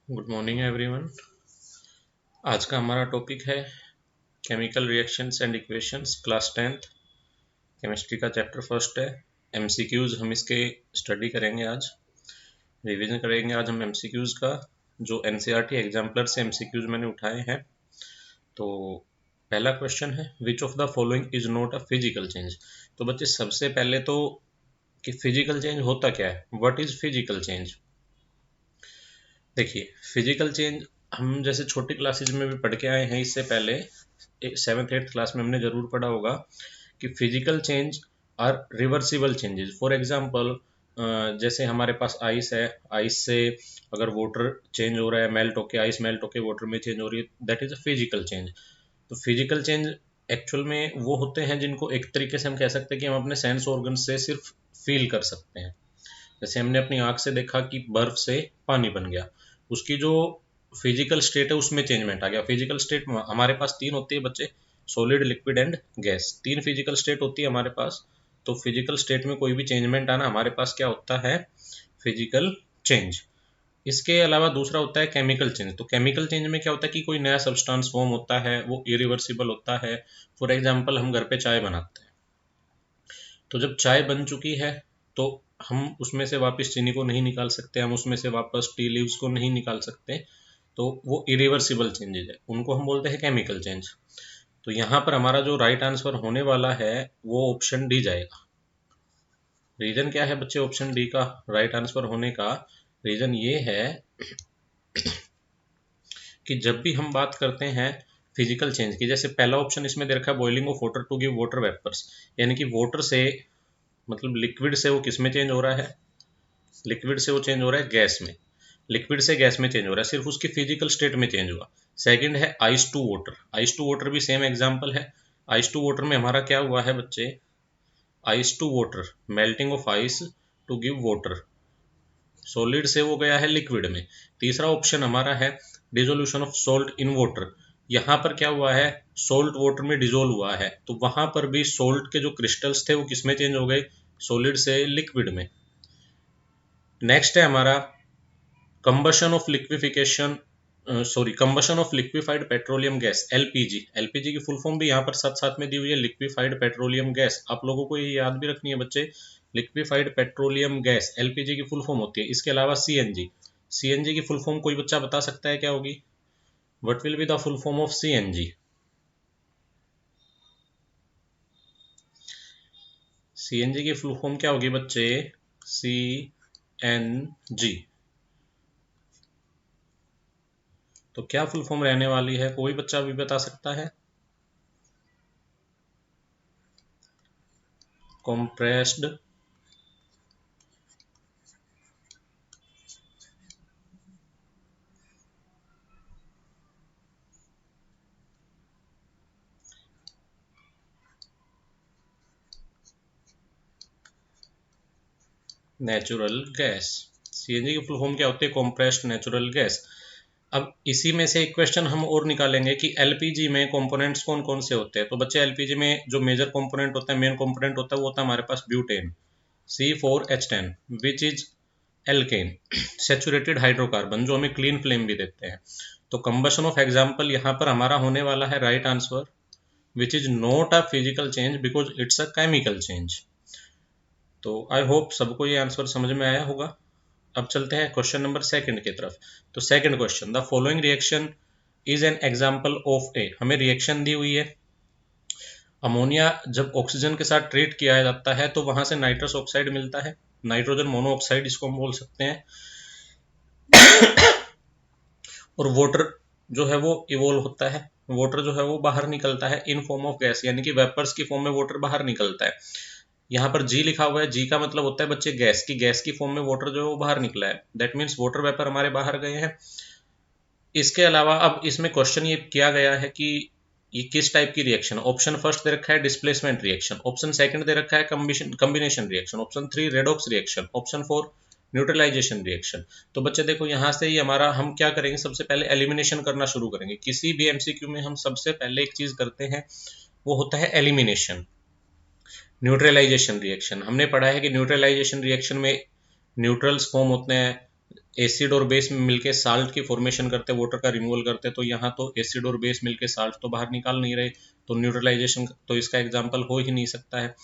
Good morning everyone. आज का हमारा टॉपिक है chemical reactions and equations, class 10th chemistry का चैप्टर फर्स्ट है। एमसीक्यूज हम इसके स्टडी करेंगे आज, रिवीजन करेंगे आज हम एमसीक्यूज का, जो एनसीईआरटी एग्जाम्पलर से एमसीक्यूज मैंने उठाए हैं। तो पहला क्वेश्चन है, which of the following is not a physical change. तो बच्चे सबसे पहले तो कि फिजिकल चेंज होता क्या है, व्हाट इज फिजिकल चेंज। देखिए, फिजिकल चेंज हम जैसे छोटी क्लासेज में भी पढ़ के आए हैं, इससे पहले 7th 8th क्लास में हमने जरूर पढ़ा होगा कि physical change are reversible changes. For example, जैसे हमारे पास आइस है, आइस से अगर वाटर चेंज हो रहा है, मेल्ट होके आइस मेल्ट होके वाटर में चेंज हो रही है, that is a physical change. तो फिजिकल चेंज एक्चुअल में वो होते हैं जिनको एक तरीके से हम कह सकते हैं कि हम अपने सेंस ऑर्गन से सिर्फ फील कर सकते हैं। जैसे हमने अपनी आंख से देखा कि बर्फ से पानी बन गया, उसकी जो फिजिकल स्टेट है उसमें चेंजमेंट आ गया। फिजिकल स्टेट हमारे पास तीन होती है बच्चे, सॉलिड, लिक्विड एंड गैस। तीन फिजिकल स्टेट होती है हमारे पास। तो फिजिकल स्टेट में कोई भी चेंजमेंट आना हमारे पास क्या होता है, फिजिकल चेंज। इसके अलावा दूसरा होता है केमिकल चेंज। तो केमिकल चेंज में क्या होता है कि कोई नया सब्सटेंस फॉर्म होता है, वो इरिवर्सिबल होता है। फॉर एग्जांपल, हम घर पे चाय बनाते हैं, तो जब चाय बन चुकी है तो हम उसमें से वापस चीनी को नहीं निकाल सकते, हम उसमें से वापस टी लीव्स को नहीं निकाल सकते। तो वो इरिवर्सिबल चेंजेज है, उनको हम बोलते हैं केमिकल चेंज। तो यहाँ पर हमारा जो राइट आंसर होने वाला है वो ऑप्शन डी जाएगा। रीजन क्या है बच्चे ऑप्शन डी का राइट आंसर होने का? रीजन ये है कि जब भी हम बात करते हैं फिजिकल चेंज की, जैसे पहला ऑप्शन इसमें दे रखा है boiling of water to give water vapours, यानी कि वाटर से, मतलब लिक्विड से वो किस में चेंज हो रहा है, लिक्विड से वो चेंज हो रहा है गैस में, लिक्विड से गैस में चेंज हो रहा है, सिर्फ उसकी फिजिकल स्टेट में चेंज हुआ। सेकंड है ice to water. Ice to water भी सेम एग्जांपल है। आइस टू वाटर में हमारा क्या हुआ है बच्चे, ice to water, melting of ice to give water, solid से वो गया है लिक्विड में। तीसरा ऑप्शन हमारा है dissolution of salt in water. यहाँ पर क्या हुआ है, सोल्ट वाटर में डिजोल्व हुआ है, तो वहां पर भी सोल्ट के जो क्रिस्टल्स थे वो किसमें चेंज हो गए, सॉलिड से लिक्विड में। नेक्स्ट है हमारा combustion of liquefaction, sorry combustion of liquefied petroleum gas, LPG. LPG की फुल फॉर्म भी यहाँ पर साथ साथ में दी हुई है, लिक्विफाइड पेट्रोलियम गैस। आप लोगों को ये याद भी रखनी है बच्चे, लिक्विफाइड पेट्रोलियम गैस एलपीजी की फुल फॉर्म होती है। इसके अलावा सीएनजी, सीएनजी की फुल फॉर्म कोई बच्चा बता सकता है क्या होगी? What will be the full form of CNG? CNG की फुल फॉर्म क्या होगी बच्चे? C N G. तो क्या फुल फॉर्म रहने वाली है, कोई बच्चा भी बता सकता है? Compressed natural gas. सीएनजी की फुल फॉर्म क्या होती है, कंप्रेस्ड नेचुरल गैस। अब इसी में से एक क्वेश्चन हम और निकालेंगे कि एलपीजी में कंपोनेंट्स कौन कौन से होते हैं। तो बच्चे एलपीजी में जो मेजर कंपोनेंट होता है, मेन कंपोनेंट होता है, वो होता है हमारे पास butane, C4H10, which is alkane, saturated hydrocarbon, जो हमें क्लीन फ्लेम भी देते हैं। तो कंबशन ऑफ एग्जाम्पल यहाँ पर हमारा होने वाला है right answer, which is not a physical change because it's a chemical change. तो आई होप सबको ये आंसर समझ में आया होगा। अब चलते हैं क्वेश्चन नंबर सेकंड की तरफ। तो second question, the following reaction is an example of a. हमें रिएक्शन दी हुई है, अमोनिया जब ऑक्सीजन के साथ ट्रीट किया जाता है तो वहां से नाइट्रस ऑक्साइड मिलता है, नाइट्रोजन मोनोऑक्साइड इसको हम बोल सकते हैं। और वाटर जो है वो इवोल्व होता है, वाटर जो है वो बाहर निकलता है इन फॉर्म ऑफ गैस, यानी कि वेपर्स की फॉर्म में वाटर बाहर निकलता है। यहाँ पर जी लिखा हुआ है, जी का मतलब होता है बच्चे गैस की, गैस की फॉर्म में वाटर जो है वो बाहर निकला है, दैट मीन्स वाटर वेपर हमारे बाहर गए हैं। इसके अलावा अब इसमें क्वेश्चन ये किया गया है कि ये किस टाइप की रिएक्शन। ऑप्शन फर्स्ट दे रखा है डिस्प्लेसमेंट रिएक्शन, ऑप्शन सेकंड दे रखा है combination reaction, option 3 redox reaction, option 4 neutralisation reaction. तो बच्चे देखो यहाँ से ही हमारा, हम क्या करेंगे, सबसे पहले एलिमिनेशन करना शुरू करेंगे। किसी भी एमसीक्यू में हम सबसे पहले एक चीज करते हैं, वो होता है एलिमिनेशन। न्यूट्रलाइजेशन रिएक्शन हमने पढ़ा है कि न्यूट्रलाइजेशन रिएक्शन में न्यूट्रल्स फॉर्म होते हैं, एसिड और बेस में मिलके साल्ट की फॉर्मेशन करते, वाटर का रिमूवल करते, तो यहाँ तो एसिड और बेस मिलके साल्ट तो बाहर निकाल नहीं रहे, तो न्यूट्रलाइजेशन तो इसका एग्जाम्पल हो ही नहीं सकता है।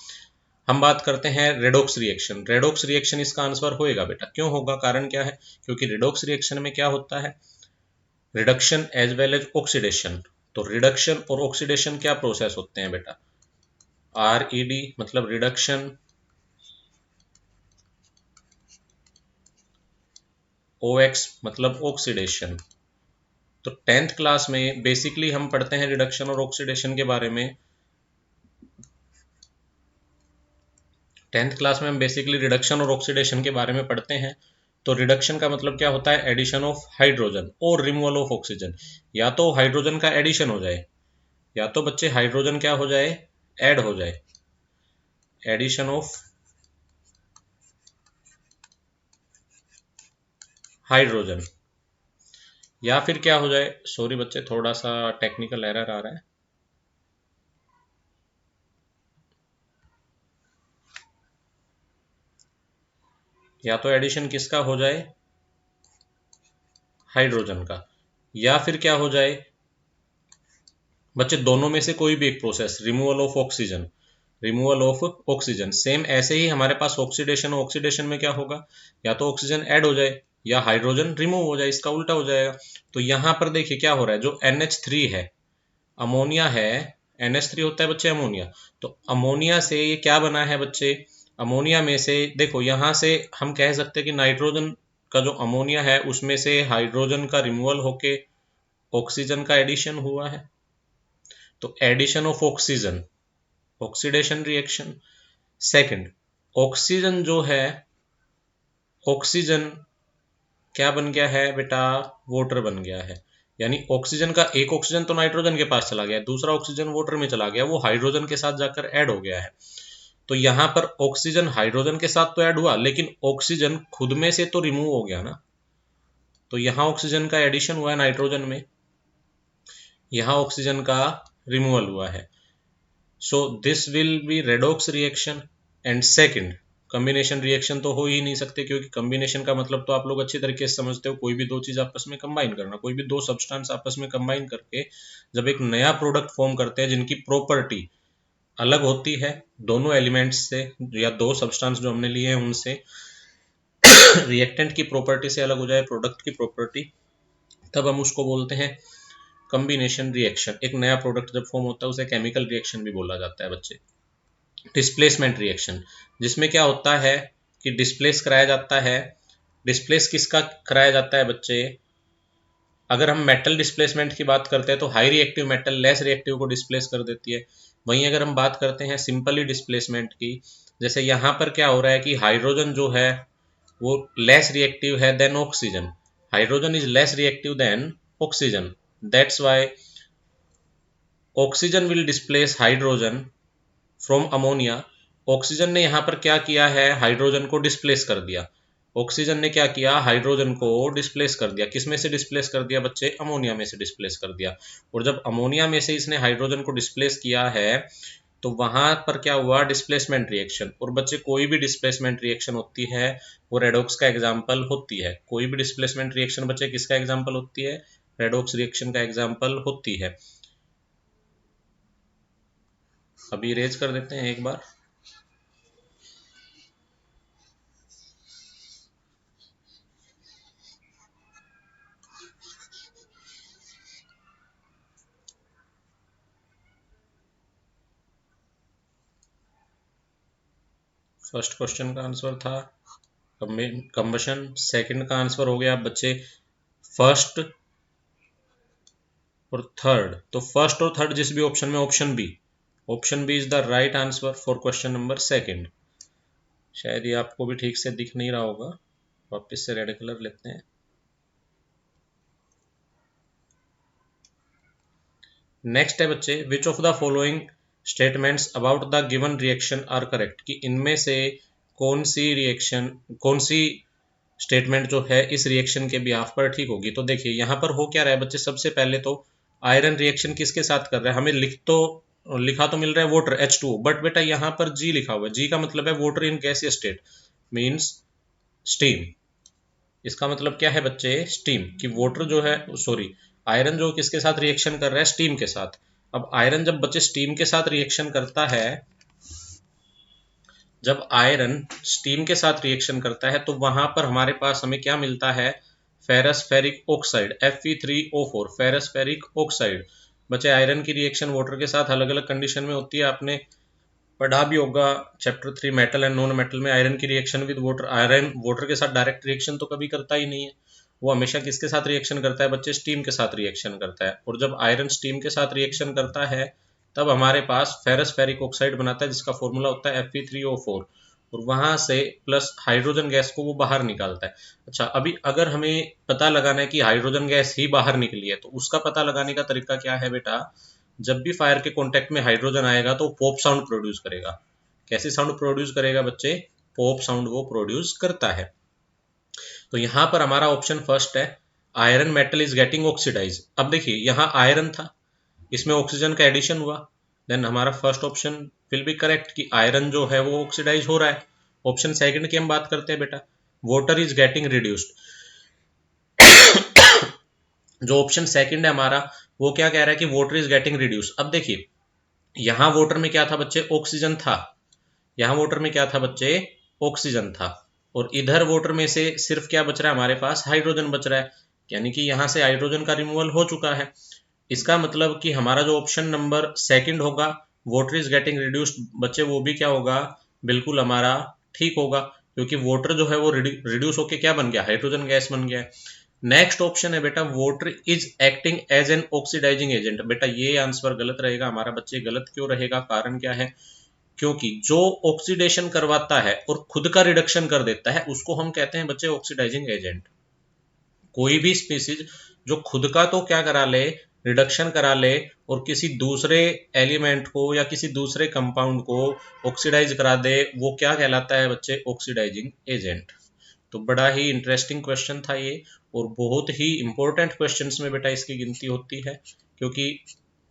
हम बात करते हैं रेडॉक्स रिएक्शन। रेडॉक्स रिएक्शन इसका आंसर होएगा बेटा, क्यों होगा, कारण क्या है, क्योंकि रेडॉक्स रिएक्शन में क्या होता है, reduction as well as oxidation. तो रिडक्शन और ऑक्सीडेशन क्या प्रोसेस होते हैं बेटा, RED मतलब रिडक्शन, OX मतलब ऑक्सीडेशन। तो 10th क्लास में बेसिकली हम पढ़ते हैं रिडक्शन और ऑक्सीडेशन के बारे में। 10th क्लास में हम बेसिकली रिडक्शन और ऑक्सीडेशन के बारे में पढ़ते हैं। तो रिडक्शन का मतलब क्या होता है, एडिशन ऑफ हाइड्रोजन और रिमूवल ऑफ ऑक्सीजन। या तो हाइड्रोजन का एडिशन हो जाए, या तो बच्चे हाइड्रोजन क्या हो जाए, ऐड हो जाए, एडिशन ऑफ हाइड्रोजन, या फिर क्या हो जाए, सॉरी बच्चे थोड़ा सा टेक्निकल एरर आ रहा है, या तो एडिशन किसका हो जाए, हाइड्रोजन का, या फिर क्या हो जाए बच्चे, दोनों में से कोई भी एक process, removal of oxygen, removal of oxygen. Same ऐसे ही हमारे पास ऑक्सीडेशन, ऑक्सीडेशन में क्या होगा, या तो ऑक्सीजन ऐड हो जाए या हाइड्रोजन रिमूव हो जाए, इसका उल्टा हो जाएगा। तो यहां पर देखिए क्या हो रहा है, जो NH3 है, अमोनिया है, NH3 होता है बच्चे अमोनिया, तो अमोनिया से ये क्या बना है बच्चे, अमोनिया में से देखो यहां से हम कह सकते हैं कि नाइट्रोजन का जो अमोनिया है उसमें से हाइड्रोजन का रिमूवल होके ऑक्सीजन का एडिशन हुआ है। तो addition of oxygen, oxidation reaction. Second, oxygen जो है, ऑक्सीजन क्या बन गया है बेटा, वाटर बन गया है। यानी ऑक्सीजन का एक ऑक्सीजन तो नाइट्रोजन के पास चला गया, दूसरा ऑक्सीजन वाटर में चला गया, वो हाइड्रोजन के साथ जाकर ऐड हो गया है। तो यहां पर ऑक्सीजन हाइड्रोजन के साथ तो ऐड हुआ, लेकिन ऑक्सीजन खुद में से तो रिमूव हो गया ना। तो यहां ऑक्सीजन का एडिशन हुआ है नाइट्रोजन में, यहां ऑक्सीजन का रिमूवल हुआ है। So this will be redox reaction. And second, combination reaction तो हो ही नहीं सकते, क्योंकि कॉम्बिनेशन का मतलब तो आप लोग अच्छी तरीके से समझते हो, कोई भी दो चीज आपस में कंबाइन करना, कोई भी दो सब्सटेंस आपस में कंबाइन करके जब एक नया प्रोडक्ट फॉर्म करते हैं जिनकी प्रॉपर्टी अलग होती है दोनों एलिमेंट्स से, या दो सब्सटेंस जो हमने लिए हैं उनसे, रिएक्टेंट की प्रॉपर्टी से अलग हो जाए प्रोडक्ट की प्रॉपर्टी, तब हम उसको बोलते हैं कॉम्बिनेशन रिएक्शन। एक नया प्रोडक्ट जब फॉर्म होता है उसे केमिकल रिएक्शन भी बोला जाता है बच्चे। डिस्प्लेसमेंट रिएक्शन, जिसमें क्या होता है कि डिस्प्लेस कराया जाता है, डिस्प्लेस किसका कराया जाता है बच्चे, अगर हम मेटल डिस्प्लेसमेंट की बात करते हैं तो high reactive metal less reactive को डिस्प्लेस कर देती है। वहीं अगर हम बात करते हैं सिंपली डिस्प्लेसमेंट की, जैसे यहाँ पर क्या हो रहा है कि हाइड्रोजन जो है वो लेस रिएक्टिव है than oxygen, hydrogen is less reactive than oxygen, that's why oxygen will displace hydrogen from ammonia. Oxygen ने यहाँ पर क्या किया है, हाइड्रोजन को डिस्प्लेस कर दिया, ऑक्सीजन ने क्या किया, हाइड्रोजन को डिस्प्लेस कर दिया। किस में से डिस्प्लेस कर दिया बच्चे, अमोनिया में से डिस्प्लेस कर दिया। और जब अमोनिया में से इसने हाइड्रोजन को डिस्प्लेस किया है तो वहां पर क्या हुआ, डिस्प्लेसमेंट रिएक्शन। और बच्चे कोई भी डिस्प्लेसमेंट रिएक्शन होती है वो रेडॉक्स का एग्जाम्पल होती है। कोई भी डिस्प्लेसमेंट रिएक्शन बच्चे किसका एग्जाम्पल होती है, रेडॉक्स रिएक्शन का एग्जाम्पल होती है। अभी इरेज कर देते हैं एक बार। फर्स्ट क्वेश्चन का आंसर था कंबशन, सेकंड का आंसर हो गया बच्चे फर्स्ट और थर्ड। तो फर्स्ट और थर्ड जिस भी ऑप्शन में, option B, option B is the right answer for question number second. शायद ये आपको भी ठीक से दिख नहीं रहा होगा, वापस से रेड कलर लेते हैं। नेक्स्ट है बच्चे, which of the following statements about the given reaction are correct, कि इनमें से कौन सी रिएक्शन, कौन सी स्टेटमेंट जो है इस रिएक्शन के बिहाफ पर ठीक होगी। तो देखिए यहाँ पर हो क्या रहा है बच्चे, सबसे पहले तो आयरन रिएक्शन किसके साथ कर रहा है, हमें लिखा तो मिल रहा है वाटर H2O, बट बेटा यहाँ पर G लिखा हुआ है, G का मतलब है वाटर इन गैसीय स्टेट मीन्स स्टीम। इसका मतलब क्या है बच्चे, स्टीम, कि वाटर जो है, सॉरी, आयरन जो किसके साथ रिएक्शन कर रहा है, स्टीम के साथ। अब आयरन जब बच्चे स्टीम के साथ रिएक्शन करता है, जब आयरन स्टीम के साथ रिएक्शन करता है तो वहां पर हमारे पास हमें क्या मिलता है, ferrous ferric oxide, Fe3O4, ferrous ferric oxide. बच्चे आयरन की रिएक्शन वाटर के साथ अलग अलग कंडीशन में होती है, आपने पढ़ा भी होगा chapter 3 metal and non metal में, आयरन की reaction with water, iron water के साथ डायरेक्ट रिएक्शन तो कभी करता ही नहीं है, वो हमेशा किसके साथ रिएक्शन करता है बच्चे, स्टीम के साथ रिएक्शन करता है। और जब आयरन स्टीम के साथ रिएक्शन करता है तब हमारे पास फेरस फेरिक ऑक्साइड बनाता है, जिसका फॉर्मूला होता है Fe3O4, और वहां से प्लस हाइड्रोजन गैस को वो बाहर निकालता है। अच्छा, अभी अगर हमें पता लगाना है कि हाइड्रोजन गैस ही बाहर निकली है, तो उसका पता लगाने का तरीका क्या है बेटा, जब भी फायर के कांटेक्ट में हाइड्रोजन आएगा तो पॉप साउंड प्रोड्यूस करेगा। कैसी साउंड प्रोड्यूस करेगा बच्चे, पॉप साउंड वो प्रोड्यूस करता है। तो यहां पर हमारा ऑप्शन फर्स्ट है, iron metal is getting oxidise. अब देखिए यहाँ आयरन था, इसमें ऑक्सीजन का एडिशन हुआ, देन हमारा first option will be correct कि आयरन जो है वो ऑक्सीडाइज हो रहा है। ऑप्शन सेकंड की हम बात करते हैं बेटा, वाटर इज गेटिंग रिड्यूस्ड। जो ऑप्शन सेकंड है हमारा, वो क्या कह रहा है कि वाटर इज गेटिंग रिड्यूस। अब देखिए यहां वाटर में क्या था बच्चे, ऑक्सीजन था, यहां वाटर में क्या था बच्चे, ऑक्सीजन था, और इधर वाटर में से सिर्फ क्या बच रहा है हमारे पास, हाइड्रोजन बच रहा है, यानी कि यहां से हाइड्रोजन का रिमूवल हो चुका है। इसका मतलब कि हमारा जो ऑप्शन नंबर सेकंड होगा, वाटर इज गेटिंग रिड्यूस्ड, बच्चे वो भी क्या होगा, बिल्कुल हमारा ठीक होगा, क्योंकि वाटर जो है वो रिड्यूस होके क्या बन गया, हाइड्रोजन गैस बन गया। नेक्स्ट ऑप्शन है बेटा, water is acting as an oxidising agent. बेटा ये आंसर गलत रहेगा हमारा, बच्चे गलत क्यों रहेगा, कारण क्या है, क्योंकि जो ऑक्सीडेशन करवाता है और खुद का रिडक्शन कर देता है उसको हम कहते हैं बच्चे ऑक्सीडाइजिंग एजेंट। कोई भी स्पीसीज जो खुद का तो क्या करा ले, रिडक्शन करा ले, और किसी दूसरे एलिमेंट को या किसी दूसरे कंपाउंड को ऑक्सीडाइज करा दे, वो क्या कहलाता है बच्चे, ऑक्सीडाइजिंग एजेंट। तो बड़ा ही इंटरेस्टिंग क्वेश्चन था ये, और बहुत ही इंपॉर्टेंट क्वेश्चंस में बेटा इसकी गिनती होती है, क्योंकि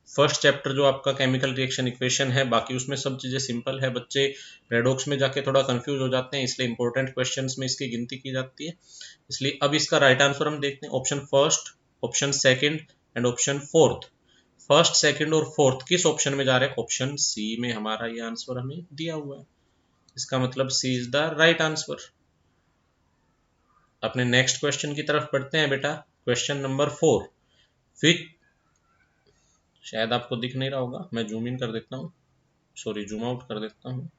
फर्स्ट चैप्टर जो आपका केमिकल रिएक्शन इक्वेशन है, बाकी उसमें सब चीजें सिंपल है, बच्चे रेडॉक्स में जाके थोड़ा कंफ्यूज हो जाते हैं, इसलिए इंपॉर्टेंट क्वेश्चंस में इसकी गिनती की जाती है। इसलिए अब इसका राइट आंसर हम देखते हैं, option first, option second and option fourth. First, second और फोर्थ किस ऑप्शन में जा रहे हैं, ऑप्शन सी में हमारा ये आंसर हमें दिया हुआ है, इसका मतलब सी इज द राइट आंसर। अपने नेक्स्ट क्वेश्चन की तरफ बढ़ते हैं बेटा, क्वेश्चन नंबर 4। विच, शायद आपको दिख नहीं रहा होगा, मैं जूम इन कर देता हूँ, सॉरी जूम आउट कर देता हूँ,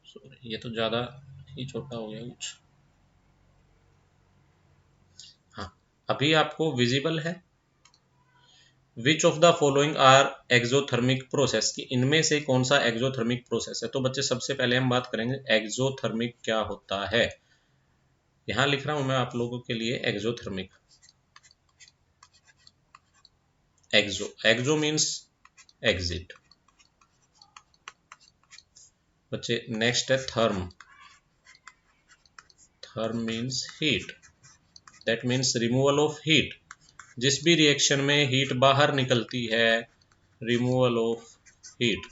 सॉरी ये तो ज्यादा ही छोटा हो गया कुछ। हाँ, अभी आपको विजिबल है। Which of the following are exothermic process, कि इनमें से कौन सा एक्सोथर्मिक प्रोसेस है। तो बच्चे सबसे पहले हम बात करेंगे एक्सोथर्मिक क्या होता है। यहां लिख रहा हूं मैं आप लोगों के लिए exothermic. Exo, exo means exit बच्चे। नेक्स्ट है therm, therm means heat, that means removal of heat. जिस भी रिएक्शन में हीट बाहर निकलती है, रिमूवल ऑफ हीट,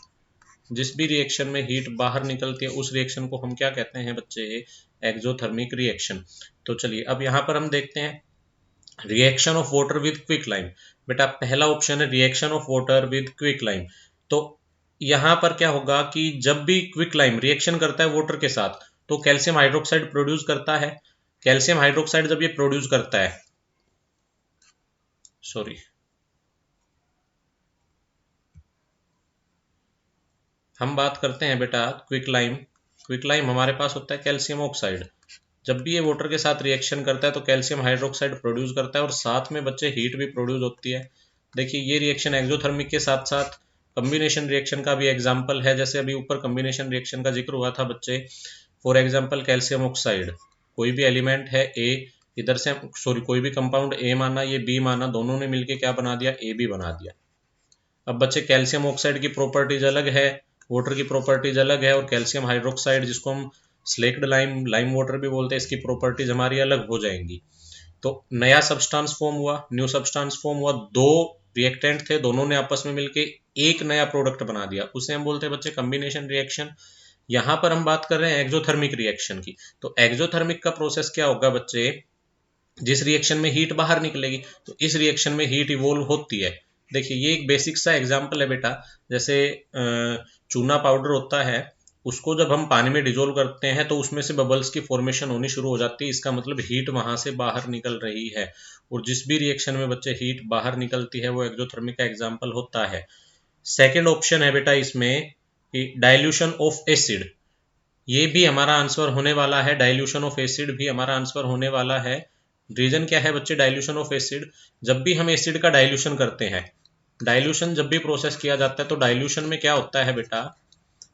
जिस भी रिएक्शन में हीट बाहर निकलती है उस रिएक्शन को हम क्या कहते हैं बच्चे, एक्सोथर्मिक रिएक्शन। तो चलिए अब यहां पर हम देखते हैं reaction of water with quick lime. बेटा पहला ऑप्शन है reaction of water with quick lime. तो यहां पर क्या होगा कि जब भी क्विक लाइम रिएक्शन करता है वाटर के साथ तो कैल्शियम हाइड्रोक्साइड प्रोड्यूस करता है। कैल्शियम हाइड्रोक्साइड जब ये प्रोड्यूस करता है, सॉरी, हम बात करते हैं बेटा क्विक लाइम। क्विक लाइम हमारे पास होता है कैल्शियम ऑक्साइड। जब भी ये वाटर के साथ रिएक्शन करता है तो कैल्शियम हाइड्रोक्साइड प्रोड्यूस करता है और साथ में बच्चे हीट भी प्रोड्यूस होती है। देखिए ये रिएक्शन एक्सोथर्मिक के साथ साथ कम्बिनेशन रिएक्शन का भी एग्जाम्पल है, जैसे अभी ऊपर कम्बिनेशन रिएक्शन का जिक्र हुआ था बच्चे। फॉर एग्जाम्पल कैल्शियम ऑक्साइड, कोई भी एलिमेंट है ए, इधर से सॉरी कोई भी कंपाउंड ए माना, ये बी माना, दोनों ने मिलकर क्या बना दिया, ए बी बना दिया। अब बच्चे कैल्शियम ऑक्साइड की प्रॉपर्टीज अलग है, वाटर की प्रॉपर्टीज अलग है, और कैल्शियम हाइड्रोक्साइड जिसको हम स्लेक्ड लाइम, लाइम वाटर भी बोलते हैं, इसकी प्रॉपर्टीज हमारी अलग हो जाएंगी। तो नया सब्सटेंस फॉर्म हुआ, न्यू सब्सटेंस फॉर्म हुआ, दो रिएक्टेंट थे, दोनों ने आपस में मिलके एक नया प्रोडक्ट बना दिया, उसे हम बोलते हैं बच्चे कम्बिनेशन रिएक्शन। यहाँ पर हम बात कर रहे हैं एक्सोथर्मिक रिएक्शन की। तो एक्सोथर्मिक का प्रोसेस क्या होगा बच्चे, जिस रिएक्शन में हीट बाहर निकलेगी, तो इस रिएक्शन में हीट इवोल्व होती है। देखिए ये एक बेसिक सा एग्जांपल है बेटा, जैसे चूना पाउडर होता है, उसको जब हम पानी में डिजोल्व करते हैं तो उसमें से बबल्स की फॉर्मेशन होनी शुरू हो जाती है, इसका मतलब हीट वहां से बाहर निकल रही है। और जिस भी रिएक्शन में बच्चे हीट बाहर निकलती है वो एक्सोथर्मिक का एग्जाम्पल होता है। सेकेंड ऑप्शन है बेटा इसमें डाइल्यूशन ऑफ एसिड, ये भी हमारा आंसर होने वाला है, डाइल्यूशन ऑफ एसिड भी हमारा आंसर होने वाला है। रीजन क्या है बच्चे डाइल्यूशन ऑफ एसिड, जब भी हम एसिड का डाइल्यूशन करते हैं, डाइल्यूशन जब भी प्रोसेस किया जाता है तो डाइल्यूशन में क्या होता है बेटा,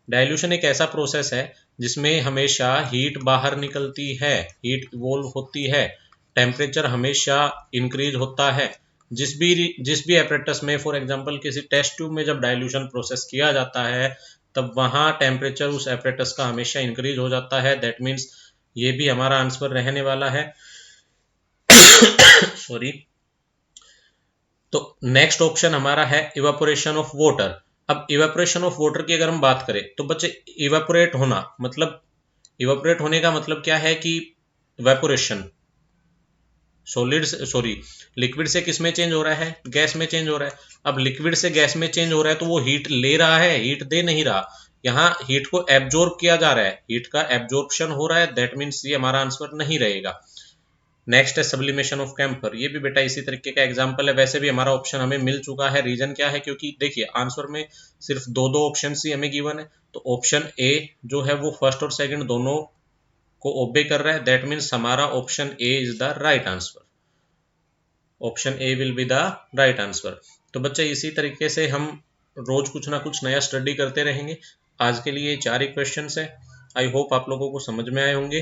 डाइल्यूशन एक ऐसा प्रोसेस है जिसमें हमेशा हीट बाहर निकलती है, हीट इवोल्व होती है, टेम्परेचर हमेशा इंक्रीज होता है। जिस भी एपरेटस में, फॉर एग्जांपल किसी टेस्ट ट्यूब में जब डाइल्यूशन प्रोसेस किया जाता है तब वहां टेम्परेचर उस एपरेटस का हमेशा इंक्रीज हो जाता है। दैट मीन्स ये भी हमारा आंसर रहने वाला है। सॉरी। तो नेक्स्ट ऑप्शन हमारा है इवापोरेशन ऑफ वाटर। अब इवेपोरेशन ऑफ वाटर की अगर हम बात करें तो बच्चे इवेपोरेट होना मतलब, इवेपोरेट होने का मतलब क्या है कि वेपोरेशन सॉलिड, सॉरी लिक्विड से किस में चेंज हो रहा है, गैस में चेंज हो रहा है। अब लिक्विड से गैस में चेंज हो रहा है तो वो हीट ले रहा है, हीट दे नहीं रहा, यहाँ हीट को एब्जॉर्ब किया जा रहा है, हीट का एब्जॉर्प्शन हो रहा है। दैट मीन्स ये हमारा आंसर नहीं रहेगा। नेक्स्ट है सब्लिमेशन ऑफ कैम्फर, ये भी बेटा इसी तरीके का एग्जांपल है। वैसे भी हमारा ऑप्शन हमें मिल चुका है। रीजन क्या है, क्योंकि देखिए आंसर में सिर्फ दो दो ऑप्शन ही हमें गिवन है, तो ऑप्शन ए जो है वो फर्स्ट और सेकंड दोनों को ओबे कर रहा है। दैट मीन्स हमारा option A is the right answer, option A will be the right answer. तो बच्चे इसी तरीके से हम रोज कुछ ना कुछ नया स्टडी करते रहेंगे। आज के लिए 4 ही क्वेश्चन है, आई होप आप लोगों को समझ में आए होंगे।